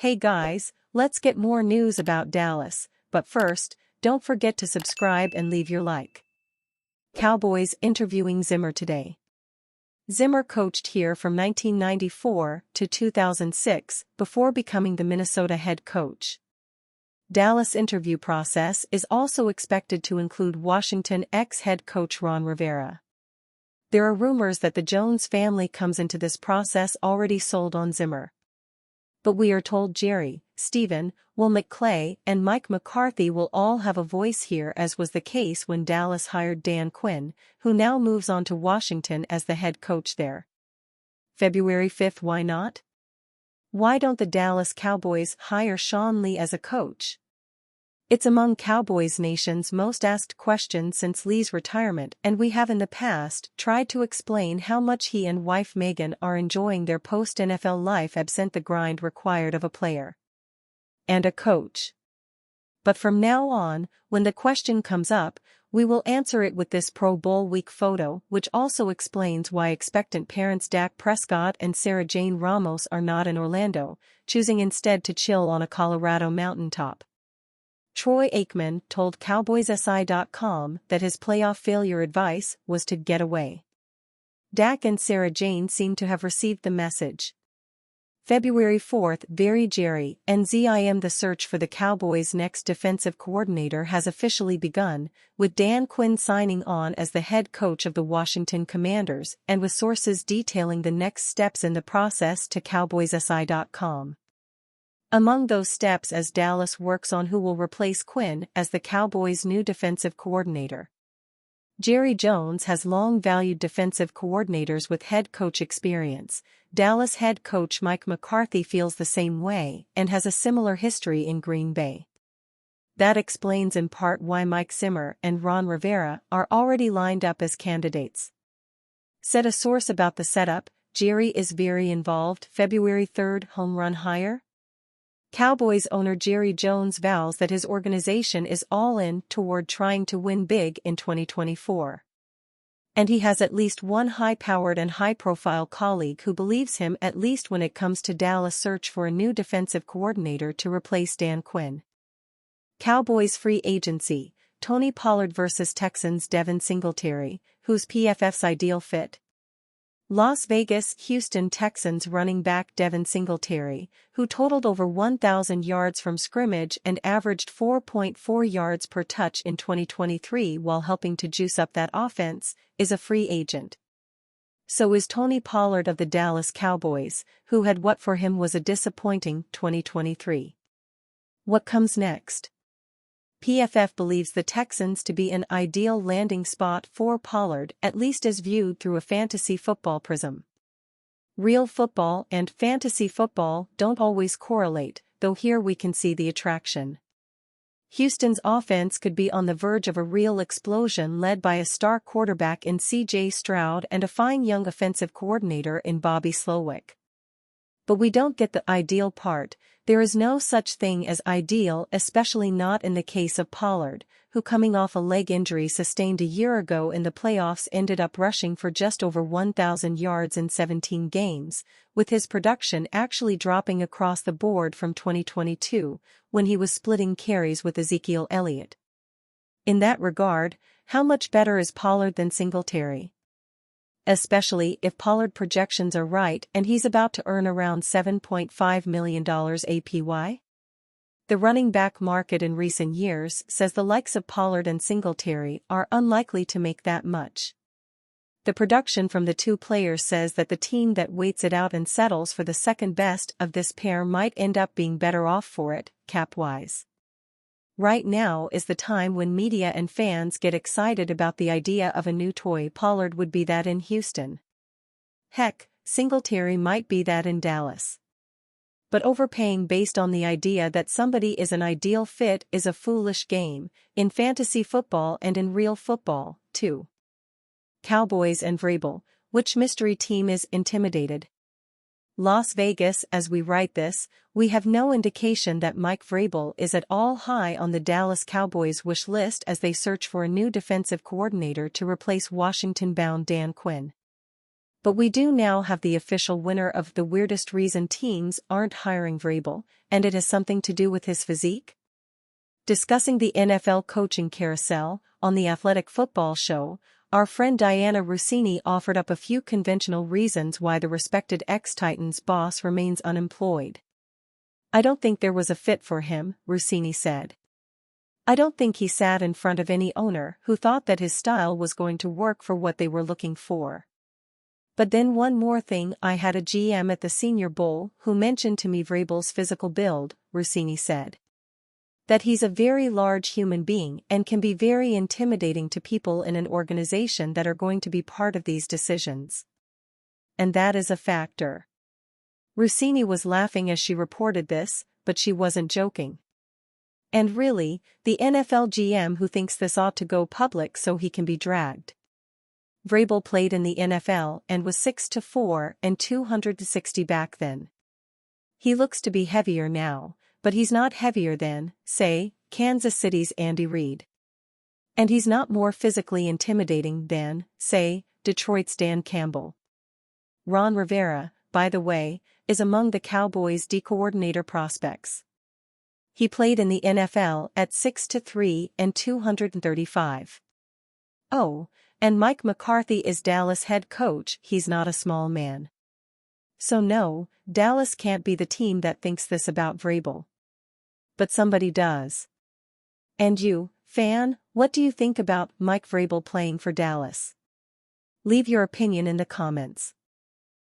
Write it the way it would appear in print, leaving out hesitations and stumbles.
Hey guys, let's get more news about Dallas, but first, don't forget to subscribe and leave your like. Cowboys interviewing Zimmer today. Zimmer coached here from 1994 to 2006 before becoming the Minnesota head coach. Dallas interview process is also expected to include Washington ex-head coach Ron Rivera. There are rumors that the Jones family comes into this process already sold on Zimmer. But we are told Jerry, Stephen, Will McClay, and Mike McCarthy will all have a voice here, as was the case when Dallas hired Dan Quinn, who now moves on to Washington as the head coach there. February 5th. Why not? Why don't the Dallas Cowboys hire Sean Lee as a coach? It's among Cowboys Nation's most asked questions since Lee's retirement, and we have in the past tried to explain how much he and wife Megan are enjoying their post-NFL life absent the grind required of a player and a coach. But from now on, when the question comes up, we will answer it with this Pro Bowl week photo, which also explains why expectant parents Dak Prescott and Sarah Jane Ramos are not in Orlando, choosing instead to chill on a Colorado mountaintop. Troy Aikman told CowboysSI.com that his playoff failure advice was to get away. Dak and Sarah Jane seem to have received the message. February 4th. Jerry and ZIM. The search for the Cowboys' next defensive coordinator has officially begun, with Dan Quinn signing on as the head coach of the Washington Commanders, and with sources detailing the next steps in the process to CowboysSI.com. Among those steps as Dallas works on who will replace Quinn as the Cowboys' new defensive coordinator. Jerry Jones has long valued defensive coordinators with head coach experience. Dallas head coach Mike McCarthy feels the same way and has a similar history in Green Bay. That explains in part why Mike Zimmer and Ron Rivera are already lined up as candidates. Said a source about the setup, Jerry is very involved. February 3rd. Home run hire? Cowboys owner Jerry Jones vows that his organization is all in toward trying to win big in 2024. And he has at least one high-powered and high-profile colleague who believes him, at least when it comes to Dallas' search for a new defensive coordinator to replace Dan Quinn. Cowboys free agency, Tony Pollard versus Texans Devin Singletary, who's PFF's ideal fit. Las Vegas, Houston Texans running back Devin Singletary, who totaled over 1,000 yards from scrimmage and averaged 4.4 yards per touch in 2023 while helping to juice up that offense, is a free agent. So is Tony Pollard of the Dallas Cowboys, who had what for him was a disappointing 2023. What comes next? PFF believes the Texans to be an ideal landing spot for Pollard, at least as viewed through a fantasy football prism. Real football and fantasy football don't always correlate, though here we can see the attraction. Houston's offense could be on the verge of a real explosion led by a star quarterback in C.J. Stroud and a fine young offensive coordinator in Bobby Slowick. But we don't get the ideal part. There is no such thing as ideal, especially not in the case of Pollard, who coming off a leg injury sustained a year ago in the playoffs ended up rushing for just over 1,000 yards in 17 games, with his production actually dropping across the board from 2022, when he was splitting carries with Ezekiel Elliott. In that regard, how much better is Pollard than Singletary? Especially if Pollard projections are right and he's about to earn around $7.5 million APY? The running back market in recent years says the likes of Pollard and Singletary are unlikely to make that much. The production from the two players says that the team that waits it out and settles for the second best of this pair might end up being better off for it, cap-wise. Right now is the time when media and fans get excited about the idea of a new toy. Pollard would be that in Houston. Heck, Singletary might be that in Dallas. But overpaying based on the idea that somebody is an ideal fit is a foolish game, in fantasy football and in real football, too. Cowboys and Vrabel, which mystery team is intimidated? Las Vegas. As we write this, we have no indication that Mike Vrabel is at all high on the Dallas Cowboys' wish list as they search for a new defensive coordinator to replace Washington-bound Dan Quinn. But we do now have the official winner of the weirdest reason teams aren't hiring Vrabel, and it has something to do with his physique? Discussing the NFL coaching carousel, on the Athletic Football Show, our friend Diana Rossini offered up a few conventional reasons why the respected ex-Titans boss remains unemployed. "I don't think there was a fit for him," Rossini said. "I don't think he sat in front of any owner who thought that his style was going to work for what they were looking for. But then one more thing, I had a GM at the Senior Bowl who mentioned to me Vrabel's physical build," Rossini said. "That he's a very large human being and can be very intimidating to people in an organization that are going to be part of these decisions. And that is a factor." Rossini was laughing as she reported this, but she wasn't joking. And really, the NFL GM who thinks this ought to go public so he can be dragged. Vrabel played in the NFL and was 6'4" and 260 back then. He looks to be heavier now, but he's not heavier than, say, Kansas City's Andy Reid. And he's not more physically intimidating than, say, Detroit's Dan Campbell. Ron Rivera, by the way, is among the Cowboys' D-coordinator prospects. He played in the NFL at 6'3" and 235. Oh, and Mike McCarthy is Dallas' head coach. He's not a small man. So no, Dallas can't be the team that thinks this about Vrabel. But somebody does. And you, fan, what do you think about Mike Vrabel playing for Dallas? Leave your opinion in the comments.